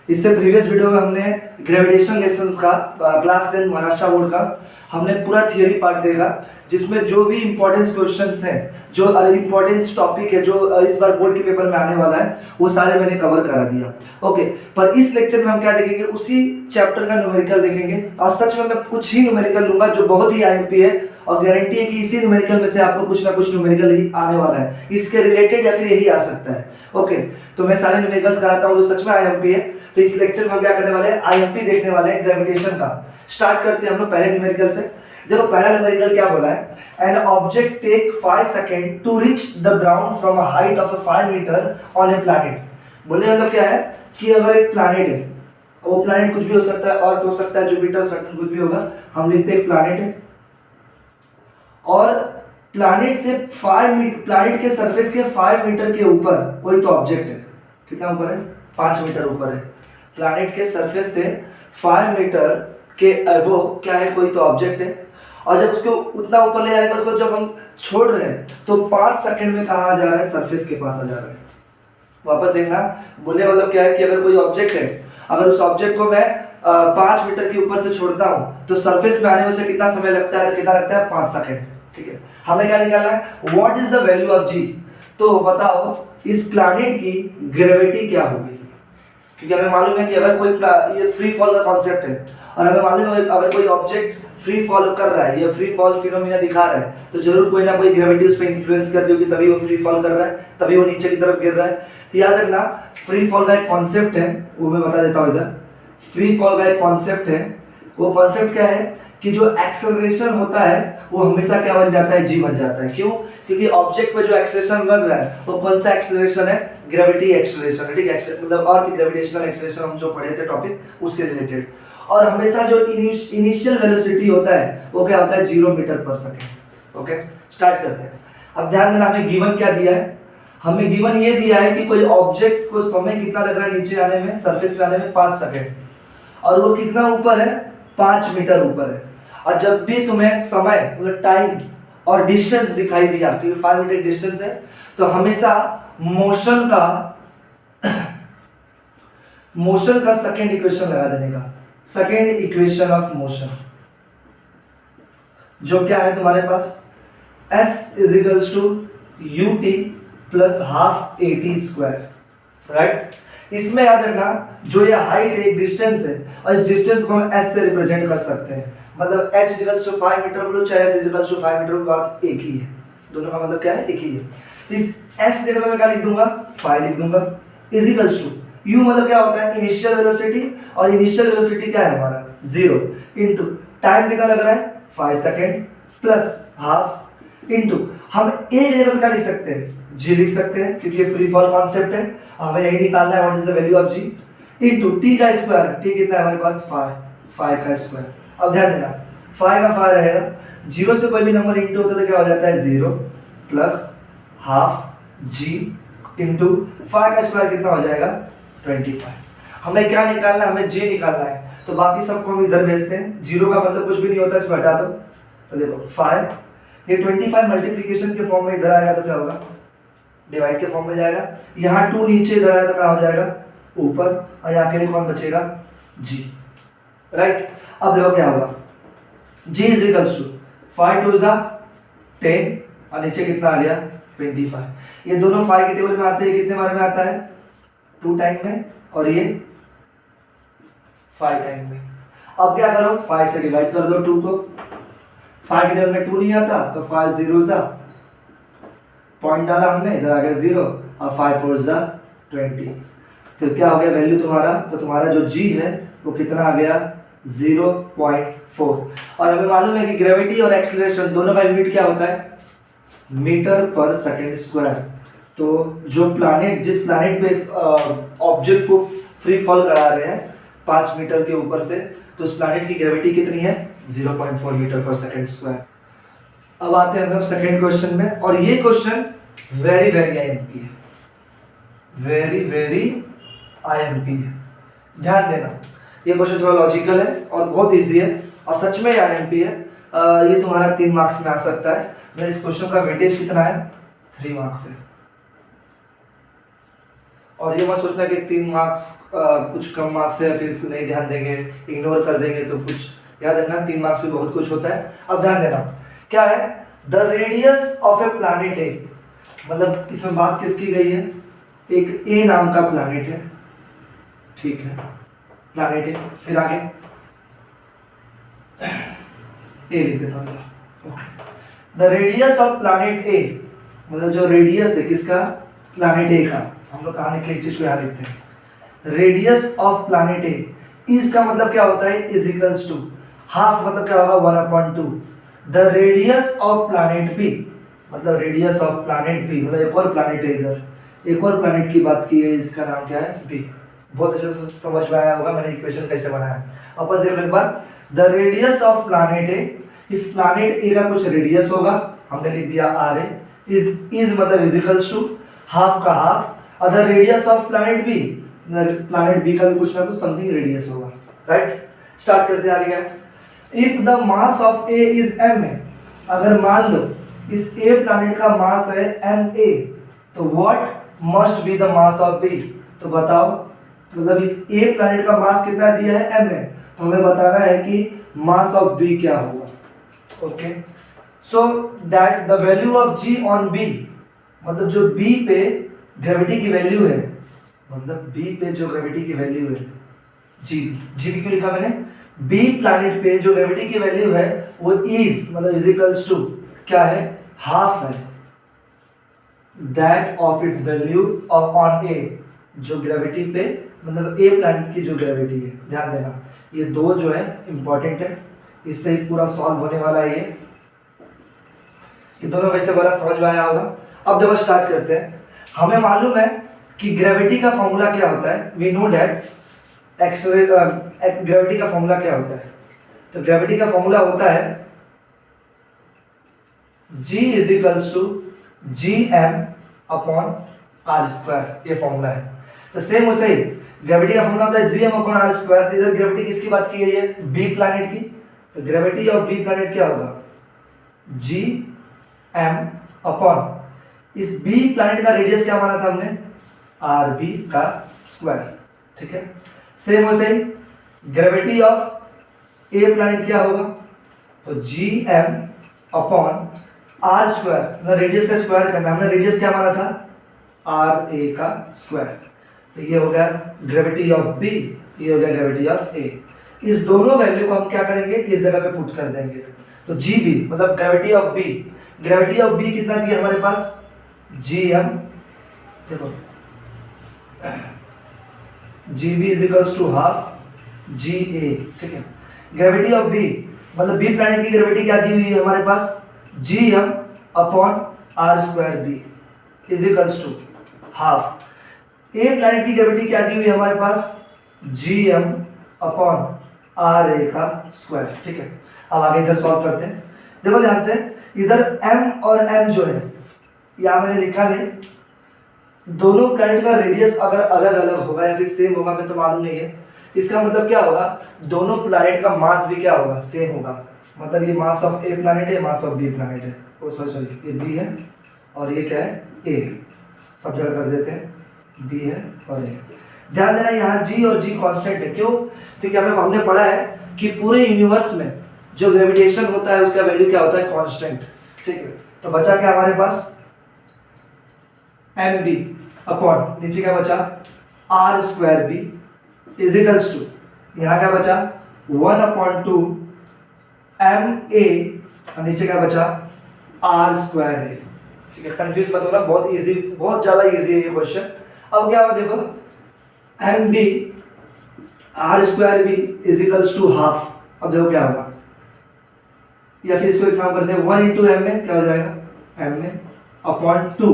इससे previous video में हमने ग्रेविटेशन लेसन्स का क्लास 10 महाराष्ट्र बोर्ड का हमने पूरा थियरी पार्ट देखा, जिसमें जो भी इंपॉर्टेंस क्वेश्चंस हैं, जो इंपॉर्टेंस टॉपिक है जो इस बार बोर्ड के पेपर में आने वाला है, वो सारे मैंने कवर करा दिया। ओके, पर इस लेक्चर में हम क्या देखेंगे, उसी चैप्टर का न्यूमेरिकल देखेंगे। और सच में मैं कुछ ही न्यूमेरिकल लूंगा जो बहुत ही आईएमपी है, और गारंटी है कि इसी न्यूमेरिकल में से आपको कुछ ना कुछ न्यूमेरिकल ही आने वाला है, इसके रिलेटेड या फिर यही आ सकता है। ओके, तो मैं सारे न्यूमेरिकल्स कराता हूँ जो सच में आईएमपी है। तो इस लेक्चर में हम क्या करने वाले हैं, आईएमपी देखने वाले हैं ग्रेविटेशन का। स्टार्ट करते हैं हम लोग पहले न्यूमेरिकल से। देखो पहला न्यूमेरिकल क्या बोला है, an object take 5 second to reach the ground from a height of 5 metre on a planet. बोले मतलब क्या है कि अगर एक प्लैनेट है, वो प्लैनेट कुछ भी हो सकता है, अर्थ हो सकता है, जुपिटर, सैटर्न, कुछ भी होगा, हम लिखते हैं प्लैनेट है, और प्लैनेट से 5 मीटर, प्लैनेट के सरफेस के 5 मीटर के ऊपर कोई तो ऑब्जेक्ट है। कितना ऊपर है? 5 मीटर ऊपर है। प्लैनेट के सरफेस से 5 मीटर के वो क्या है, कोई तो ऑब्जेक्ट है, और जब उसको उतना ऊपर ले जाने के बाद उसको जब हम छोड़ रहे हैं तो 5 सेकंड में कहाँ आ जा रहा है, सरफेस के पास आ जा रहा है। वापस देखना, बोलने मतलब क्या है कि अगर कोई ऑब्जेक्ट है, अगर उस ऑब्जेक्ट को मैं 5 मीटर के ऊपर से छोड़ता हूँ तो सरफेस में आने में से कितना समय लगता है, तो कितना लगता है, 5 सेकंड। ठीक है, हमें क्या निकालना है, what is the value of G. तो बताओ इस प्लैनेट की ग्रेविटी क्या होगी, क्योंकि हमें मालूम है कि अगर कोई ये फ्री फॉल का कॉन्सेप्ट है, और हमें मालूम है अगर कोई ऑब्जेक्ट फ्री फॉल कर रहा है, ये फ्री फॉल फिनोमिना दिखा रहा है, तो जरूर कोई ना कोई ग्रेविटी उस पर इन्फ्लुएंस कर रही होगी, तभी वो फ्री फॉल कर रहा है, तभी वो नीचे की तरफ गिर रहा है। तो याद रखना, फ्री फॉल का एक कॉन्सेप्ट है, वो मैं बता देता हूँ इधर। फ्री फॉल का एक कॉन्सेप्ट है, वो कॉन्सेप्ट क्या है कि जो एक्सेलरेशन होता है वो हमेशा क्या बन जाता है, जी बन जाता है। क्यों? क्योंकि ऑब्जेक्ट पे जो एक्सेलरेशन बन रहा है वो कौन सा एक्सेलरेशन है, ग्रेविटी एक्सेलरेशन है। ठीक है, मतलब अर्थ ग्रेविटेशनल एक्सेलरेशन हम जो पढ़े थे टॉपिक, उसके रिलेटेड। और हमेशा जो इनिशियल वेलोसिटी होता है वो क्या होता है, 0 मीटर पर सेकेंड। ओके, स्टार्ट करते हैं। अब ध्यान देना, हमें गिवन क्या दिया है, हमें गिवन ये दिया है कि कोई ऑब्जेक्ट को समय कितना लग रहा है नीचे आने में, सरफेस पे आने में, 5 सेकेंड, और वो कितना ऊपर है, 5 मीटर ऊपर है। और जब भी तुम्हें समय मतलब टाइम और डिस्टेंस दिखाई दिया, क्योंकि 5 मीटर डिस्टेंस है, तो हमेशा मोशन का सेकेंड इक्वेशन लगा देने का। सेकेंड इक्वेशन ऑफ मोशन जो क्या है तुम्हारे पास, s is equals to ut plus half at square, right. इसमें याद रखना, जो ये हाइट एक डिस्टेंस है, और इस डिस्टेंस को हम s से रिप्रेजेंट कर सकते हैं। मतलब h इक्वल्स टू 5 मीटर बोलो, चाहे s इक्वल्स टू 5 मीटर, बात एक ही है, दोनों का मतलब क्या है, एक ही है। तो इस s जगह मैं क्या लिख दूंगा, 5 लिख दूंगा, इज इक्वल्स टू u मतलब क्या होता है, इनिशियल वेलोसिटी, और इनिशियल वेलोसिटी क्या है हमारा, 0, इनटू टाइम कितना लग रहा है, 5 सेकंड, प्लस हाफ, इनटू हम a जगह पे क्या लिख सकते हैं, g लिख सकते हैं, क्योंकि ये फ्री फॉल कॉन्सेप्ट है, हमें यही निकालना है what is the value of g, into t का स्क्वायर, t कितना है हमारे पास, 5 का स्क्वायर। अब ध्यान देना, 5 का 5 रहेगा, 0 से कोई भी नंबर इंटू होता है तो क्या हो जाता है, 0 प्लस हाफ g इंटू 5 का स्क्वायर कितना हो जाएगा, 25। हमें क्या निकालना है, हमें g निकालना है, तो बाकी सबको हम इधर भेजते हैं। 0 का मतलब कुछ भी नहीं होता, इसको हटा दो, तो देखो 5, ये 25 मल्टीप्लिकेशन के फॉर्म में इधर आएगा तो क्या होगा, डिवाइड के फॉर्म में जाएगा। यहाँ 2 नीचे इधर आया तो क्या हो जाएगा, ऊपर, और यहाँ के लिए कौन बचेगा, g, राइट। अब देखो क्या होगा, g इज इक्वल्स टू 5 2 जा 10, और नीचे कितना आ गया, 25। ये दोनों 5 के टेबल में आते हैं, कितने बार में आता है, 2 टाइम में, और ये 5 टाइम में। अब क्या करो, 5 से डिवाइड कर दो 2 को, 5 के टेबल में 2 नहीं आता, तो 5 0 जा, पॉइंट डाला हमने, इधर आ गया 0, और 5 4 जा 20। तो क्या हो गया वैल्यू तुम्हारा, तो तुम्हारा जो g है वो कितना आ गया, 0.4। और हमें मालूम है कि ग्रेविटी और एक्सीलरेशन दोनों का यूनिट क्या होता है, मीटर पर सेकंड स्क्वायर। तो जो प्लैनेट, जिस प्लैनेट पे ऑब्जेक्ट को फ्री फॉल करा रहे हैं 5 मीटर के ऊपर से, तो उस प्लैनेट की ग्रेविटी कितनी है, 0.4 मीटर पर सेकंड स्क्वायर। अब आते हैं हम सेकंड क्वेश्चन में, और ये क्वेश्चन वेरी वेरी आईएमपी है, वेरी वेरी आईएमपी है। ध्यान देना, ये क्वेश्चन थोड़ा लॉजिकल है और बहुत इजी है, और सच में आईएमपी है। ये तुम्हारा 3 मार्क्स में आ सकता है। मेरे इस क्वेश्चन का वेटेज कितना है, 3 मार्क्स है। और ये मत सोचना कि 3 मार्क्स कुछ कम मार्क्स है फिर इसको नहीं ध्यान देंगे, इग्नोर कर देंगे तो कुछ, याद रखना 3 मार्क्स में बहुत कुछ होता है। अब ध्यान देना क्या है, the radius of a planet A, मतलब इसमें बात किसकी गई है, एक ए नाम का प्लैनेट है, ठीक है, प्लैनेट है, फिर आगे ए लिख देता हूँ। The radius of planet A, मतलब जो रेडियस है किसका, प्लैनेट ए का, हम लोग कहाँ लिखते हैं इस चीज को यहाँ लिखते हैं, रेडियस ऑफ प्लैनेट ए, इसका मतलब क्या होता है, इज इक्वल्स टू हाफ, मतलब क्या होगा 1/2, the radius of planet B, मतलब रेडियस ऑफ प्लैनेट बी, मतलब एक और प्लैनेट है इधर, एक और प्लैनेट की बात की है, इसका नाम क्या है, बी। बहुत अच्छे से समझ में आया होगा मैंने इक्वेशन कैसे बनाया। वापस देख लो एक बार, द रेडियस ऑफ प्लैनेट ए, इस प्लैनेट ए का कुछ रेडियस होगा, हमने लिख दिया आर ए, इज मतलब इज इक्वल्स टू हाफ का half, other radius of planet B, planet B का भी कुछ ना कुछ समथिंग रेडियस होगा, राइट। स्टार्ट करते हैं आगे। If the mass of A is M A, अगर मान लो इस ए प्लैनेट का मास है एम ए, तो what must be the mass of B, तो बताओ, मतलब इस ए प्लैनेट का मास कितना दिया है एम ए, तो हमें बताना है कि मास ऑफ बी क्या होगा। Okay, so that the value of G on B, मतलब जो बी पे ग्रेविटी की वैल्यू है, मतलब बी पे जो ग्रेविटी की वैल्यू है, जी भी क्यों लिखा मैंने, बी प्लैनेट पे जो ग्रेविटी की वैल्यू है वो इज मतलब इज इक्वल्स टू क्या है, हाफ है that of its value of on A, जो ग्रेविटी पे मतलब ए प्लैनेट की जो ग्रेविटी है। ध्यान देना ये दो जो है इंपॉर्टेंट है, इससे ही पूरा सॉल्व होने वाला है ये दोनों वैसे बड़ा समझ में आया होगा। अब देखो स्टार्ट करते हैं। हमें मालूम है कि ग्रेविटी का फॉर्मूला क्या होता है, वी नो दैट ग्रेविटी का फॉर्मूला क्या होता है, तो ग्रेविटी का फॉर्मूला होता है G is equals to G M upon R square, ये फॉर्मूला है। तो सेम वैसे ही ग्रेविटी का फॉर्मूला होता है G M upon R square. इधर ग्रेविटी किसकी बात की गई है, बी प्लैनेट की, तो ग्रेविटी ऑफ बी प्लैनेट क्या होगा, जी एम अपॉन इस बी प्लैनेट का रेडियस क्या माना था हमने, आर बी का स्क्वायर, ठीक है। सेम वैसे ही ग्रेविटी ऑफ ए प्लैनेट क्या होगा, तो G M upon R square, मतलब रेडियस का स्क्वायर करना, हमने रेडियस क्या माना था, आर ए का स्क्वायर। तो ये हो गया ग्रेविटी ऑफ बी, ये हो गया ग्रेविटी ऑफ ए। इस दोनों वैल्यू को हम क्या करेंगे, इस जगह पे पुट कर देंगे। तो जी बी मतलब gravity of B, gravity of B कितना दिया हमारे पास, जी एम, देखो G B is equals to half G A, ठीक है। ग्रेविटी ऑफ बी मतलब बी प्लैनेट की ग्रेविटी क्या दी हुई है हमारे पास, G M upon R square B is equals to half. A planet की ग्रेविटी क्या दी हुई है हमारे पास, G M upon R A का स्क्वायर, ठीक है। अब आगे इधर सॉल्व करते हैं। देखो ध्यान से, इधर m और m जो है यहां मैंने लिखा है, दोनों प्लैनेट का रेडियस अगर अलग अलग होगा या फिर सेम होगा मैं तो मालूम नहीं है, इसका मतलब क्या होगा, दोनों प्लैनेट का मास भी क्या होगा, सेम होगा। मतलब ये मास ऑफ ए प्लैनेट है, मास ऑफ बी प्लैनेट है, ओ सॉरी ये बी है और ये क्या है, ए है, सब जगह कर देते हैं, बी है और ए। ध्यान देना यहाँ जी और जी कांस्टेंट है, क्यों, क्योंकि हमने पढ़ा है कि पूरे यूनिवर्स में जो ग्रेविटेशन होता है उसका वैल्यू क्या होता है, कांस्टेंट, ठीक है। तो बचा क्या हमारे पास, एम बी अपॉन नीचे क्या बचा, R square B is equals to यहाँ क्या बचा 1/2 एम ए और नीचे क्या बचा आर स्क्वायर ए, ठीक है। कंफ्यूज मत होना, बहुत इजी, बहुत ज्यादा इजी है ये क्वेश्चन। अब क्या होगा देखो, M B R square B is equals to half. अब देखो क्या होगा, या फिर इसको एक काम करते हैं, 1 इंटू एम में क्या हो जाएगा, एम में अपॉन 2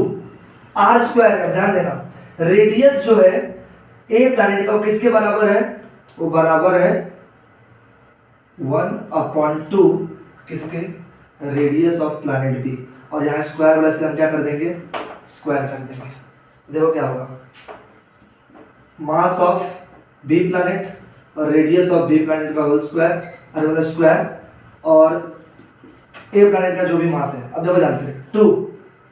आर स्क्वायर। ध्यान देना रेडियस जो है ए प्लैनेट का वो किसके बराबर है, वो बराबर है 1/2 किसके, रेडियस ऑफ प्लैनेट बी, और यहाँ स्क्वायर वाला इसलिए हम क्या कर देंगे, स्क्वायर कर देंगे। देखो क्या होगा, मास ऑफ बी प्लैनेट और रेडियस ऑफ बी प्लैनेट का होल स्क्वायर, अरे मतलब स्क्वायर, और ए प्लैनेट का जो भी मास है। अब देखो ध्यान से 2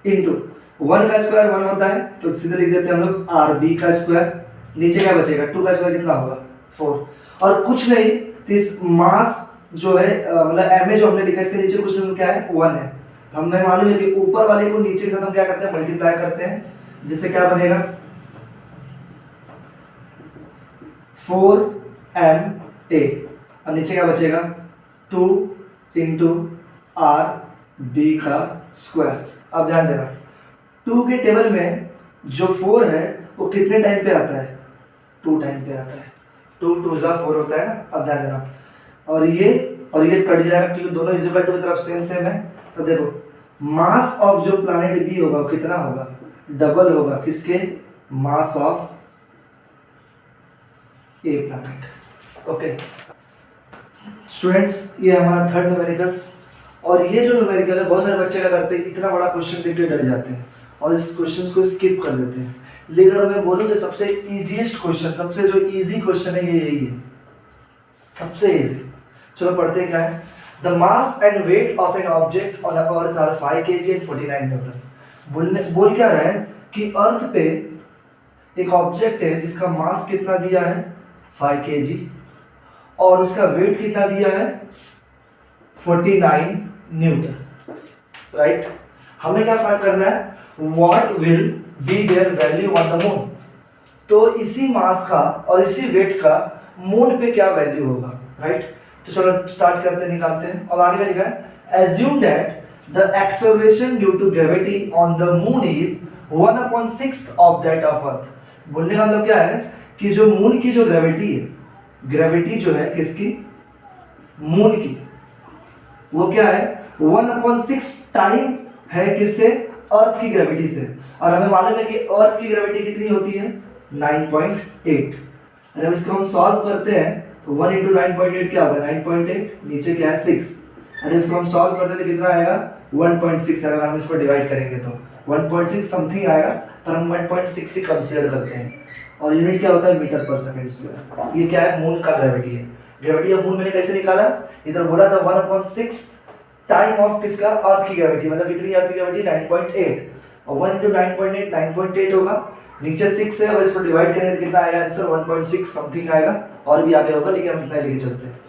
इंटू 1 का स्क्वायर 1 होता है, तो सीधे लिख देते हैं हम लोग आर बी का स्क्वायर, नीचे क्या बचेगा 2 का स्क्वायर कितना होगा 4, और कुछ नहीं, तो इस मास जो है मतलब एम ए जो हमने लिखा है इसके नीचे कुछ नहीं क्या है 1 है, तो हमें मालूम है कि ऊपर वाले को नीचे के साथ हम क्या करते हैं मल्टीप्लाई करते हैं, जिससे क्या बनेगा 4ma, और नीचे क्या बचेगा 2 इंटू आर बी का स्क्वायर। अब ध्यान देना 2 के टेबल में जो 4 है वो कितने टाइम पे आता है 2 टाइम पे आता है, 2 2 जा 4 होता है ना। अब ध्यान देना और ये कट जाएगा क्योंकि दोनों इक्वल टू की तरफ सेम सेम है, तो देखो मास ऑफ जो प्लैनेट बी होगा वो कितना होगा डबल होगा किसके मास of a planet. Okay students, ये हमारा थर्ड न्यूमेरिकल, और ये जो न्यूमेरिकल है बहुत सारे बच्चे क्या करते हैं इतना बड़ा क्वेश्चन देख के डर जाते हैं और इस क्वेश्चन को स्किप कर देते हैं, लेकिन मैं बोलूँ कि सबसे इजीएस्ट क्वेश्चन, सबसे जो इजी क्वेश्चन है ये यही है, सबसे इजी। चलो पढ़ते हैं क्या है। The mass and weight of an object on earth are 5 kg and 49 newton. बोल क्या रहा है कि अर्थ पे एक ऑब्जेक्ट है जिसका मास कितना दिया है 5 kg और उसका वेट कितना दिया है 49 न्यूटन, राइट। हमें क्या फाइंड करना है what will be their value on the moon, तो इसी मास का और इसी वेट का मून पे क्या वैल्यू होगा, राइट। तो चलो स्टार्ट करते हैं, निकालते हैं। और आगे क्या लिखा है assume that the acceleration due to gravity on the moon is 1/6 of that of earth. बोलने का मतलब क्या है कि जो मून की जो ग्रेविटी है, ग्रेविटी जो है किसकी मून की, वो क्या है 1/6 टाइम है किससे अर्थ की ग्रेविटी से, और हमें मालूम है कि अर्थ की ग्रेविटी कितनी होती है 9.8। जब इसको हम सॉल्व करते हैं तो 1 × 9.8 क्या होगा 9.8, नीचे क्या है 6, अरे इसको हम सॉल्व करते हैं तो कितना आएगा 1.6, अगर हम इसको डिवाइड करेंगे तो 1.6 समथिंग आएगा, पर हम 1.6 से कंसीडर करते हैं, और यूनिट क्या होता है मीटर पर सेकंड स्क्वायर। ये क्या है मून का ग्रेविटी है, ग्रेविटी ऑफ मून मैंने कैसे निकाला, इधर बोला था 1/6 टाइम ऑफ किसका अर्थ की ग्रेविटी, मतलब कितनी अर्थ की ग्रेविटी 9.8, और 1 × 9.8 9.8 होगा, नीचे 6 है और इसको डिवाइड करेंगे तो कितना आएगा आंसर 1.6 समथिंग आएगा, और भी आगे होगा लेकिन हम इतना लेके चलते हैं।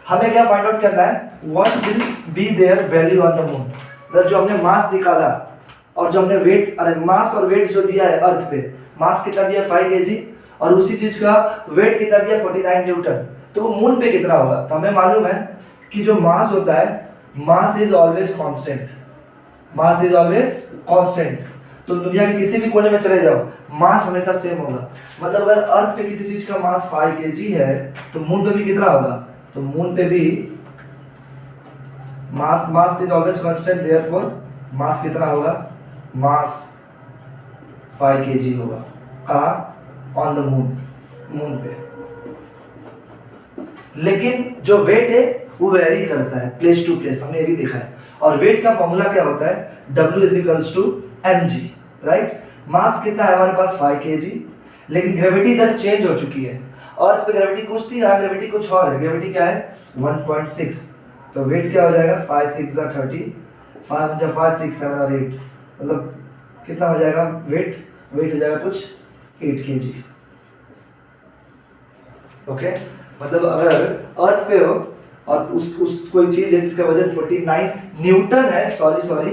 हमें क्या फाइंड आउट करना है what will be their value on the moon. जो हमने मास निकाला और जो हमने वेट, अरे मास और वेट जो दिया है अर्थ पे, मास कितना दिया 5 kg और उसी चीज का वेट कितना दिया 49 न्यूटन, तो वो मून पे कितना होगा। तो हमें मालूम है कि जो मास होता है मास is always constant, mass is always constant, तो दुनिया के किसी भी कोने में चले जाओ मास हमेशा सेम होगा। मतलब अगर अर्थ पे किसी चीज का मास 5 kg है तो मून पे भी कितना होगा, तो मून पे भी mass is always constant, therefore mass कितना होगा मास 5 kg होगा, कहाँ ऑन द मून पे। लेकिन जो वेट है वो वेरी करता है प्लेस टू प्लेस, हमने ये भी देखा है, और वेट का फॉर्मूला क्या होता है W = mg, राइट। मास कितना है हमारे पास 5 kg, लेकिन ग्रेविटी इधर चेंज हो चुकी है, अर्थ पे ग्रेविटी कुछ थी, यहाँ ग्रेविटी कुछ और है, ग्रेविटी क्या है 1.6, तो वेट क्या हो जाएगा 5 × 6 = 30, 5 × 5 6 7 और 8, मतलब कितना हो जाएगा वेट हो जाएगा कुछ 8 kg। ओके, मतलब अगर अर्थ पे हो और उस कोई चीज है जिसका वजन 49 न्यूटन है, सॉरी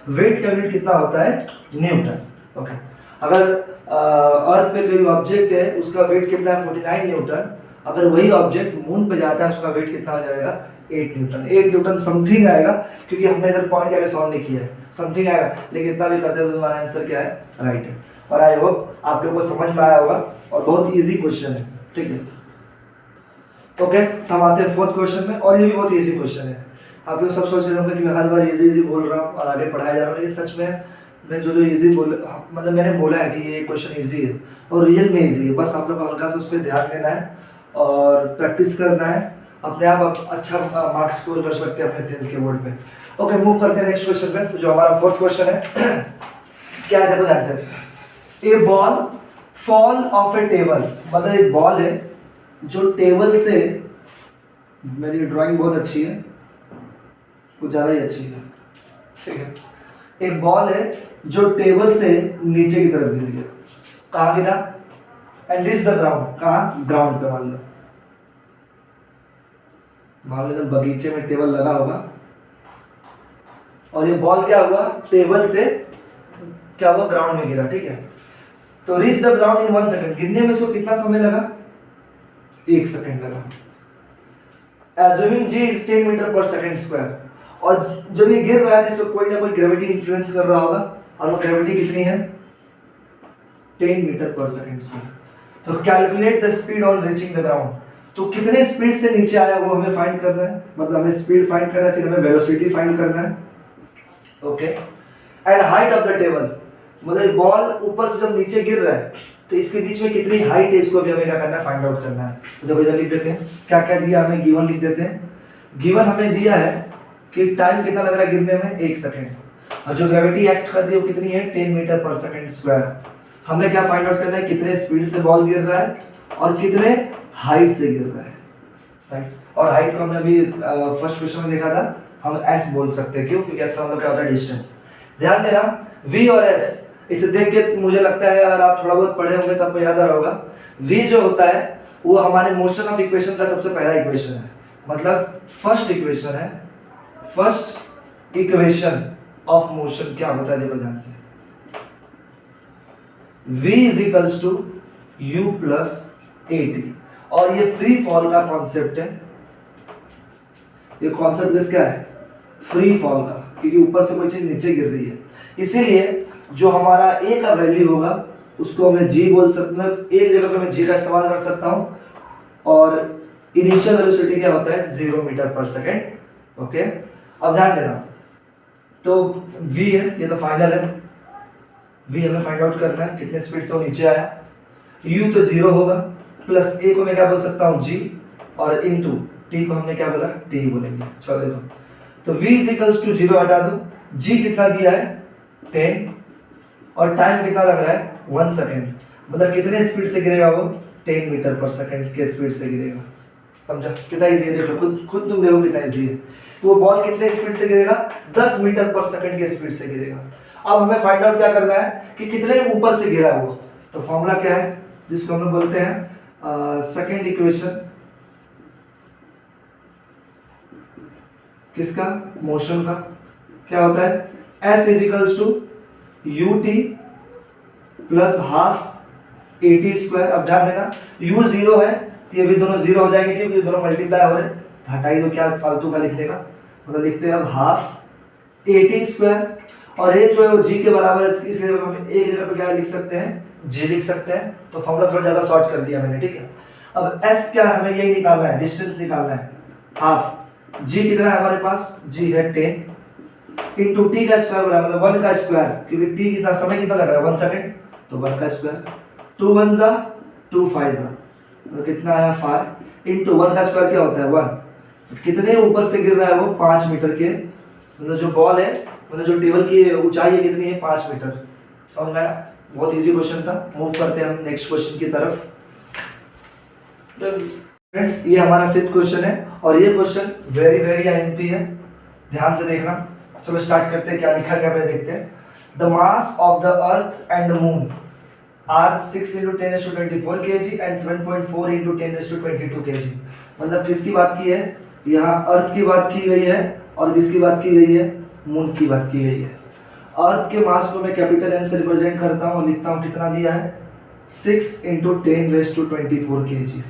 वेट का यूनिट कितना होता है न्यूटन। ओके, अगर अर्थ पे कोई ऑब्जेक्ट है उसका वेट कितना है 49 न्यूटन, अगर वही ऑब्जेक्ट मून पे जाता है उसका वेट कितना हो जाएगा 8 न्यूटन, 8 न्यूटन समथिंग आएगा, क्योंकि हमने इधर पॉइंट आगे सॉल्व नहीं किया है, समथिंग आएगा, लेकिन इतना भी करते हैं तो हमारा आंसर क्या है राइट है। और आई होप आप लोगों को समझ में आया होगा और बहुत इजी क्वेश्चन है, ठीक है। ओके, हम आते हैं फोर्थ क्वेश्चन में, और ये भी बहुत इजी क्वेश्चन है। आप लोग सब सोच रहे होंगे कि मैं हर बार इजी बोल रहा हूँ और आगे पढ़ाया जा रहा हूँ, लेकिन सच में मैं जो इजी मतलब मैंने बोला है कि ये क्वेश्चन इजी है और रियल में इजी है, बस आप लोग को हल्का सा उस पर ध्यान देना है और प्रैक्टिस करना है, अपने आप अच्छा मार्क्स स्कोर कर सकते हैं अपने 10th के बोर्ड पे। ओके, मूव करते हैं नेक्स्ट क्वेश्चन पे, जो हमारा फोर्थ क्वेश्चन है। क्या है देखो answer, A ball fall of A table, मतलब एक बॉल है जो टेबल से, मेरी ड्राइंग बहुत अच्छी है, कुछ ज़्यादा ही अच्छी है, ठीक है, एक बॉल है जो टेबल से नीचे की तरफ गिर गया, कहाँ गिरा, एंड रीच द ग्राउंड, कहाँ, ग्राउंड पे मान लो बगीचे में टेबल लगा होगा और ये बॉल क्या हुआ, टेबल से क्या हुआ, ग्राउंड में गिरा, ठीक है। तो reach the ground in 1 second, गिरने में इसको कितना समय लगा, 1 सेकंड लगा। Assuming g is 10 मीटर पर सेकंड स्क्वायर, और जब ये गिर रहा है इसमें कोई ना कोई ग्रेविटी इन्फ्लुएंस कर रहा होगा, और वो ग्रेविटी कितनी है, 10 मीटर पर सेकंड स्क्वायर। तो calculate the speed on reaching the ground, तो कितने स्पीड से नीचे आया वो हमें फाइंड करना है, मतलब हमें स्पीड फाइंड करना है, फिर हमें वेलोसिटी फाइंड करना है, okay. And height of the table, मतलब बॉल ऊपर से जब नीचे गिर रहा है तो इसके बीच में कितनी हाइट है, इसको भी हमें क्या करना है, फाइंड आउट करना है। तो देखो इधर लिख देते हैं, क्या क्या दिया हमें, गिवन लिख देते हैं। गिवन हमें दिया है कि टाइम कितना लग रहा है गिरने में, 1 सेकंड, और जो ग्रेविटी एक्ट कर रही है वो कितनी है, 10 मीटर पर सेकंड स्क्वायर। हमें क्या फाइंड आउट करना है, कितने स्पीड से बॉल गिर रहा है और कितने हाइट से गिर रहा है, राइट। और हाइट को हमने अभी फर्स्ट क्वेश्चन में देखा था, हम एस बोल सकते हैं, क्यों, क्योंकि एस का मतलब क्या होता है, डिस्टेंस। ध्यान देना, v और s, इसे देख के मुझे लगता है अगर आप थोड़ा बहुत पढ़े होंगे तो आपको याद आ रहा होगा, v जो होता है वो हमारे मोशन ऑफ इक्वेशन का सबसे पहला इक्वेशन है, मतलब फर्स्ट इक्वेशन है, फर्स्ट इक्वेशन ऑफ मोशन क्या होता है, देखो ध्यान से, v is equals to u plus at, और ये फ्री फॉल का कॉन्सेप्ट है, ये कॉन्सेप्ट किसका है, फ्री फॉल का, क्योंकि ऊपर से कोई चीज नीचे गिर रही है, इसीलिए जो हमारा a का वैल्यू होगा उसको हमें g बोल सकते हैं, एक जगह पे मैं g का इस्तेमाल कर सकता हूं, और इनिशियल वेलोसिटी क्या होता है, 0 मीटर पर सेकंड, ओके। अब ध्यान देना, तो v है, ये तो फाइनल है, v हमें फाइंड आउट करना है, कितने स्पीड से वो नीचे आया, u तो 0 होगा, प्लस a को मैं क्या बोल सकता हूँ, g, और इनटू t को हमने क्या बोला, t बोलेंगे। चलो देखो, तो v इज इक्वल्स टू 0 हटा दो, g कितना दिया है, 10, और टाइम कितना लग रहा है, 1 सेकंड, मतलब कितने स्पीड से गिरेगा वो, 10 मीटर पर सेकंड के स्पीड से गिरेगा। समझा, कितना इजी है, देख लो खुद तुम देखो कितना इजी है। वो बॉल कितने स्पीड से गिरेगा, 10 मीटर पर सेकंड के स्पीड से गिरेगा। अब हमें फाइंड आउट क्या करना है कि कितने ऊपर से गिरा वो, तो फॉर्मूला क्या है, जिसको हम लोग बोलते हैं सेकंड इक्वेशन किसका, मोशन का, क्या होता है, s is equals to ut plus half at square. अब ध्यान देना, u 0 है तो ये भी दोनों 0 हो जाएंगे, क्योंकि दोनों मल्टीप्लाई हो रहे हैं, हटाई दो, क्या फालतू का लिखने का, मतलब लिखते हैं अब हाफ at स्क्वायर, और ये जो है वो g के बराबर है, इसलिए हम एक जगह पे क्या लिख सकते हैं, g लिख सकते हैं, तो फॉर्मूला थोड़ा ज्यादा शॉर्ट कर दिया मैंने, ठीक है। अब s क्या है, हमें यही निकालना है, डिस्टेंस निकालना है, हाफ, g कितना है हमारे पास, g है 10 इंटू t का स्क्वायर बराबर मतलब 1 का स्क्वायर, क्योंकि t कितना समय कितना लग रहा है, 1 सेकंड, तो 1 का स्क्वायर, 2 1 जा 2 5 जा, तो कितना आया 5 इंटू 1 का स्क्वायर क्या होता है 1, कितने ऊपर से गिर रहा है वो, 5 मीटर के, मतलब जो बॉल है, मतलब जो टेबल की ऊंचाई है कितनी है, 5 मीटर। समझ में आया, बहुत इजी क्वेश्चन था। मूव करते हैं हम नेक्स्ट क्वेश्चन की तरफ। फ्रेंड्स ये हमारा 5th क्वेश्चन है, और ये क्वेश्चन वेरी वेरी आईएमपी है, ध्यान से देखना। चलो स्टार्ट करते हैं, क्या लिखा है पहले देखते हैं। The mass of the earth and the moon are 6 × 10⁻24 kg and 7.4 × 10⁻22 kg। मतलब किसकी बात की है, यहाँ अर्थ की बात की गई है, और किसकी बात की गई है, मून की बात की गई है। अर्थ के मास को मैं कैपिटल M से रिप्रेजेंट करता हूँ, लिखता हूँ कितना दिया है, 6 × 10⁻24 kg।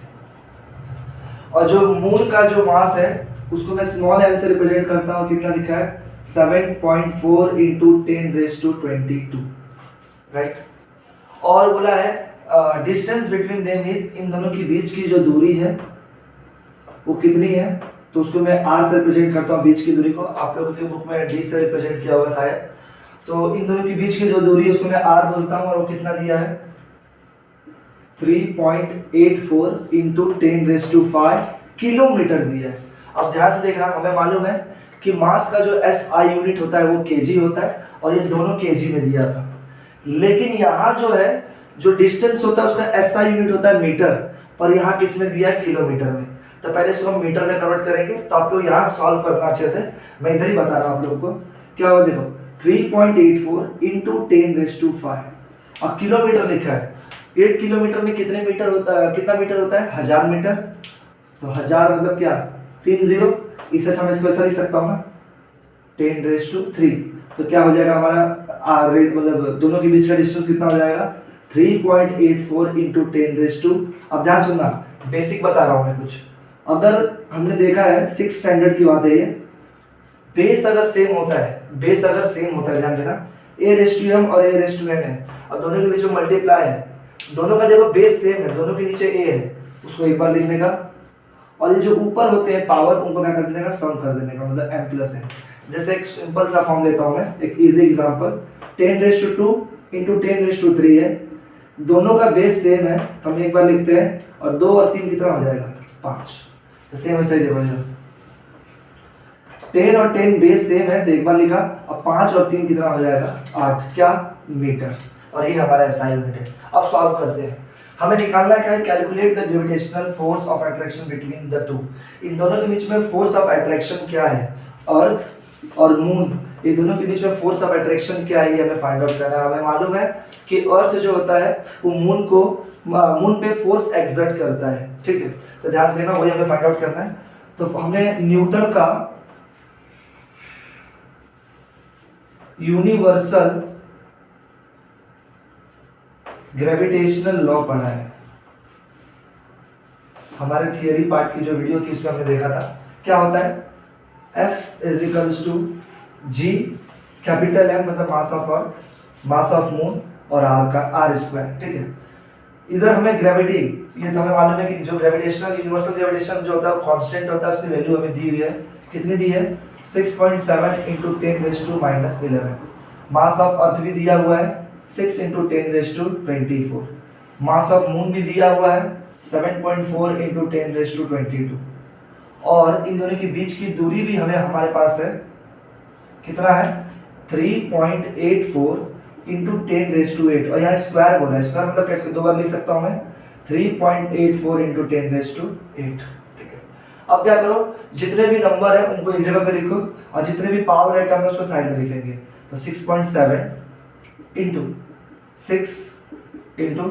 और जो मून का जो मास है उसको मैं स्मॉल m से रिप्रेजेंट करता हूँ, कितना लिखा है, 7.4 × 10⁻22, राइट। और बोला है डिस्टेंस बिटवीन देम इज, इन दोनों के बीच की जो दूरी है वो कितनी है, तो उसको मैं r से रिप्रेजेंट करता हूँ, बीच की दूरी को। आप लोगों की बुक में d से रिप्रेजेंट किया होगा शायद, तो इन दोनों के बीच की जो दूरी है उसको मैं r बोलता हूँ, और वो कितना दिया है, 3.84 × 10⁵ किलोमीटर दिया है। अब ध्यान से देखना, हमें मालूम है कि मास का जो SI यूनिट होता है वो kg होता है, और ये दोनों kg में दिया था। लेकिन यहाँ जो है जो डिस्टेंस होता है उसका SI यूनिट होता है मीटर, पर यहाँ किस में दिया है, किलोमीटर में। तो पहले इसको हम मीटर में कन्वर्ट करेंगे, तो आप लोग यहाँ सॉल्व करना अच्छे से, मैं इधर ही बता रहा हूँ आप लोगों को। क्या होगा देखो, 3.84 इंटू 10⁵ और किलोमीटर लिखा है। 1 किलोमीटर में कितने मीटर होता है, कितना मीटर होता है, 1000 मीटर। तो 1000 मतलब क्या, 30, इससे मैं इसको ऐसा लिख सकता हूँ ना 10⁵। तो क्या हो जाएगा हमारा रेट, मतलब दोनों के बीच का डिस्टेंस कितना हो जाएगा 3.84 इंटू 10⁵। अब ध्यान सुनना, बेसिक बता रहा हूँ मैं कुछ। अगर हमने देखा है 6 स्टैंडर्ड की बात है ये, बेस अगर सेम होता है, बेस अगर सेम होता है, ध्यान देना a⁻m और a⁻n है और दोनों के बीच में मल्टीप्लाई है, दोनों का देखो बेस सेम है, दोनों के नीचे a है, उसको एक बार लिखने का, और ये जो ऊपर होते हैं पावर उनको क्या कर देने का, सम कर देने का, मतलब m+n। जैसे एक सिंपल सा फॉर्म लेता हूं मैं, एक इजी एग्जांपल, 10⁵2 इंटू 10⁵3 है, दोनों का बेस सेम है तो हम एक बार लिखते हैं, और 2 और 3 कितना हो जाएगा 5। तो सेम वैसे ही देखो, 10 और 10 बेस सेम है तो एक बार लिखा, अब 5 और 3 कितना हो जाएगा 8, क्या मीटर। और ये हमारा SI यूनिट है। अब सॉल्व करते हैं, हमें निकालना क्या है, calculate the gravitational force of attraction between the two. इन दोनों के बीच में फोर्स ऑफ अट्रैक्शन क्या है, अर्थ और मून, ये दोनों के बीच में फोर्स ऑफ अट्रैक्शन क्या है, ये हमें फाइंड आउट करना है। हमें मालूम है कि अर्थ जो होता है वो मून पे फोर्स एक्सर्ट करता है, ठीक है। तो ध्यान से लेना, वही हमें फाइंड आउट करना है। तो हमने न्यूटन का यूनिवर्सल ग्रेविटेशनल लॉ पढ़ा है। हमारे थियरी पार्ट की जो वीडियो थी उसमें हमने देखा था क्या होता है, F = G कैपिटल M मतलब mass of earth, mass of moon, और R का R², ठीक है। इधर हमें ग्रेविटी, ये तो हमें मालूम है कि जो ग्रेविटेशनल यूनिवर्सल ग्रेविटेशन जो होता है कांस्टेंट होता है, उसकी वैल्यू हमें दी हुई है, कितनी दी है 6.7 इंटू 10⁻⁻11। मास ऑफ अर्थ भी दिया हुआ है 6 इंटू 10⁻24। मास ऑफ मून भी दिया हुआ है 7.4 इंटू 10⁻22। और इन दोनों के बीच की दूरी भी हमारे पास है, कितना है 3.84 इंटू 10⁻8। और यहाँ स्क्वायर बोला है, स्क्वायर मतलब कैसे, दो बार लिख सकता हूँ मैं 3.84 इंटू 10⁻8, ठीक है। अब क्या करो, जितने भी नंबर है उनको एक जगह पे लिखो, और जितने भी पावर है उसको साइड में लिखेंगे। तो 6.7 इंटू 6 इंटू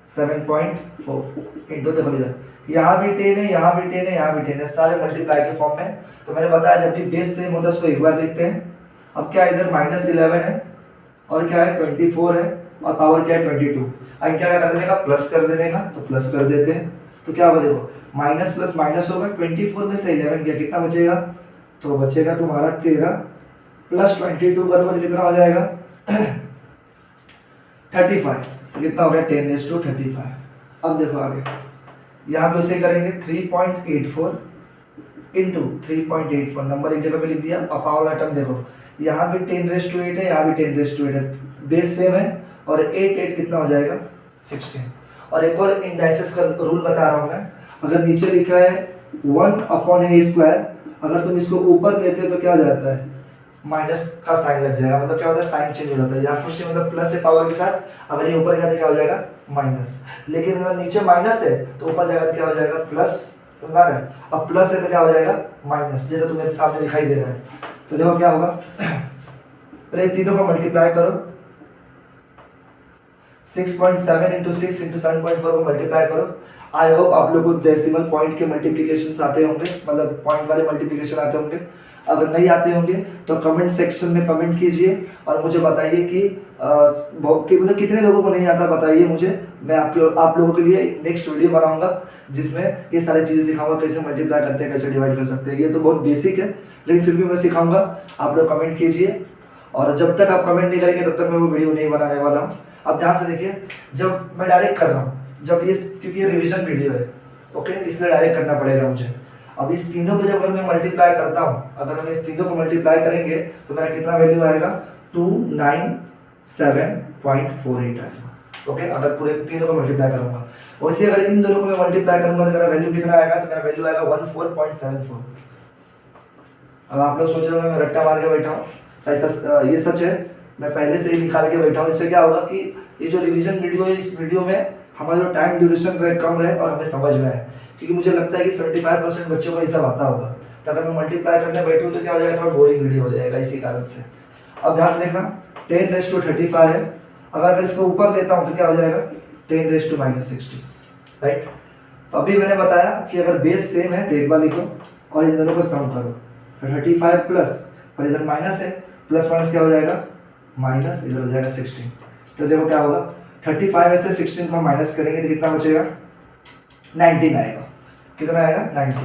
7.4 इंटू, देखो इधर यहाँ भी 10 है, यहाँ भी 10 है, यहाँ भी 10 है, सारे मल्टीप्लाई के फॉर्म में। तो मैंने बताया जब भी बेस सेम होता है उसको एक बार लिखते हैं। अब क्या इधर -11 है और क्या है 24 है, और पावर क्या है 22। अब क्या कर देने का, प्लस कर देने का, तो प्लस कर देते हैं। तो क्या होगा देखो, माइनस प्लस माइनस होगा, 24 में से 11 गया, कितना बचेगा, तो बचेगा तुम्हारा 13 प्लस 22 बराबर कितना हो जाएगा 35। तो कितना हो गया 10⁻35। अब देखो आगे, यहाँ पे उसे करेंगे 3.84 इंटू 3.84, नंबर एक जगह पे लिख दिया। अब पावर आइटम देखो, यहाँ भी 10⁻8 है, यहाँ भी 10⁻8 है, बेस सेम है, और 8 कितना हो जाएगा 16। और एक और इंडाइसेस का रूल बता रहा हूँ मैं, अगर नीचे लिखा है 1/a², अगर तुम इसको ऊपर लेते हो तो क्या हो जाता है, माइनस का साइन लग जाएगा, मतलब क्या होता है साइन चेंज हो जाता है। यहाँ कुछ मतलब प्लस है पावर के साथ, अगर ये ऊपर गया तो क्या हो जाएगा माइनस, लेकिन अगर नीचे माइनस है तो ऊपर जाएगा तो क्या हो जाएगा प्लस, समझ रहे हैं। अब प्लस है तो क्या हो जाएगा माइनस, जैसे तुम्हें सामने दिखाई दे रहा है। तो देखो क्या होगा, पहले तीनों को मल्टीप्लाई करो, 6.7 इंटू 6 इंटू 7.4 को मल्टीप्लाई करो। आई होप आप लोगों को डेसिमल पॉइंट के मल्टीप्लिकेशन आते होंगे, मतलब पॉइंट वाले मल्टीप्लिकेशन आते होंगे। अगर नहीं आते होंगे तो कमेंट सेक्शन में कमेंट कीजिए और मुझे बताइए कि मतलब कितने लोगों को नहीं आता, बताइए मुझे। मैं आप लोगों के लिए नेक्स्ट वीडियो बनाऊंगा जिसमें ये सारी चीज़ें सिखाऊंगा, कैसे मल्टीप्लाई करते हैं, कैसे डिवाइड कर सकते हैं। ये तो बहुत बेसिक है लेकिन फिर भी मैं सिखाऊंगा, आप लोग कमेंट कीजिए। और जब तक आप कमेंट नहीं करेंगे तब तक मैं वो वीडियो नहीं बनाने वाला हूँ। अब ध्यान से देखिए, जब मैं डायरेक्ट कर रहा हूँ, जब ये क्योंकि ये रिवीजन वीडियो है, ओके, इसलिए डायरेक्ट करना पड़ेगा मुझे। अब इस तीनों को जब अगर मैं मल्टीप्लाई करता हूँ, अगर हम इस तीनों को मल्टीप्लाई करेंगे तो मेरा कितना वैल्यू आएगा 297.48 आएगा, ओके, अगर पूरे तीनों को मल्टीप्लाई करूंगा। वैसे अगर इन दोनों को मैं मल्टीप्लाई करूंगा तो मेरा वैल्यू कितना आएगा, तो मेरा वैल्यू आएगा 14.74। अब आप लोग सोच रहे हो मैं रट्टा मार के बैठा हूँ, ऐसा ये सच है, मैं पहले से ही निकाल के बैठा हूँ। इससे क्या होगा कि ये जो रिवीजन वीडियो है, इस वीडियो में हमारा जो टाइम ड्यूरेशन रहे कम रहे और हमें समझ में आए, क्योंकि मुझे लगता है कि 75% बच्चों को ये सब आता होगा। तो अगर मैं मल्टीप्लाई करने बैठूँ तो क्या हो जाएगा, थोड़ा बोरिंग वीडियो हो जाएगा, इसी कारण से। अब ध्यान से देखना 10⁻35 है, अगर इसको ऊपर लेता हूँ तो क्या हो जाएगा 10⁻60, राइट। तो अभी मैंने बताया कि अगर बेस सेम है तो एक बार लिखो और इन दोनों को सम करो, तो 35 प्लस और इधर माइनस है, प्लस माइनस क्या हो जाएगा माइनस, इधर हो जाएगा 16। तो देखो क्या होगा 35 में से 16 को माइनस करेंगे तो कितना बचेगा 19 आएगा। कितना आएगा 19।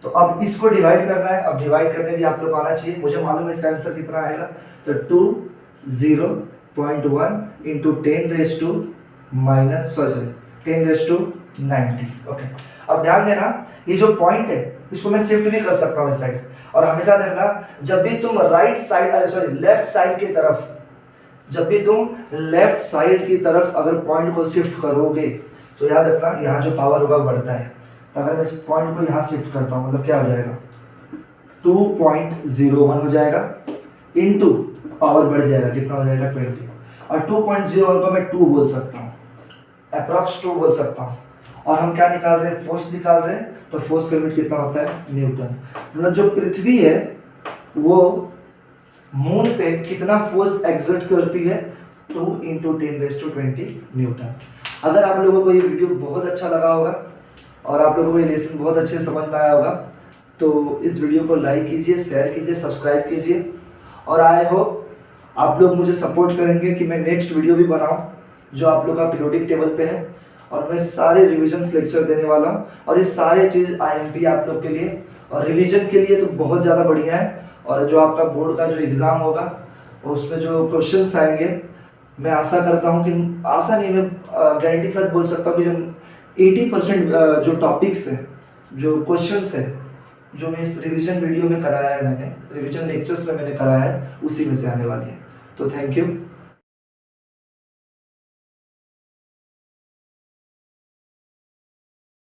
तो अब इसको डिवाइड करना है, अब डिवाइड करने भी आप लोग आना चाहिए, मुझे मालूम है इसका आंसर कितना आएगा, तो 201 इंटू 10⁻90। ओके, अब ध्यान देना ये जो पॉइंट है इसको मैं शिफ्ट भी कर सकता हूँ इस साइड, और हमेशा देखना जब भी तुम right side sorry left side की तरफ, जब भी तुम लेफ्ट साइड की तरफ अगर पॉइंट को शिफ्ट करोगे तो याद रखना यहाँ जो पावर होगा बढ़ता है। तो अगर मैं इस पॉइंट को यहाँ शिफ्ट करता हूँ मतलब क्या हो जाएगा 2.01 हो जाएगा, इनटू पावर बढ़ जाएगा, कितना हो जाएगा 20, और 2.01 को मैं 2 बोल सकता हूँ, अप्रॉक्स 2 बोल सकता हूँ। और हम क्या निकाल रहे हैं फोर्स निकाल रहे हैं, तो फोर्स का यूनिट कितना होता है न्यूटन। मतलब जो पृथ्वी है वो मून पे कितना फोर्स एक्सर्ट करती है 2 × 10⁻20 न्यूटन। अगर आप लोगों को ये वीडियो बहुत अच्छा लगा होगा और आप लोगों को ये लेसन बहुत अच्छे से समझ में आया होगा तो इस वीडियो को लाइक कीजिए, शेयर कीजिए, सब्सक्राइब कीजिए, और आई होप आप लोग मुझे सपोर्ट करेंगे कि मैं नेक्स्ट वीडियो भी बनाऊं जो आप लोग का पीरियोडिक टेबल पे है, और मैं सारे रिविजन्स लेक्चर देने वाला हूं, और ये सारे चीज़ IMP आप लोग के लिए और रिवीजन के लिए तो बहुत ज़्यादा बढ़िया है। और जो आपका बोर्ड का जो एग्ज़ाम होगा उसमें जो क्वेश्चंस आएंगे, मैं आशा करता हूं कि आशा नहीं, मैं गारंटी के साथ बोल सकता हूं कि जो 80% जो टॉपिक्स हैं, जो क्वेश्चंस है, जो मैं इस रिवीजन वीडियो में कराया है, मैंने रिवीजन लेक्चर्स में मैंने कराया है, उसी में से आने वाली है। तो थैंक यू।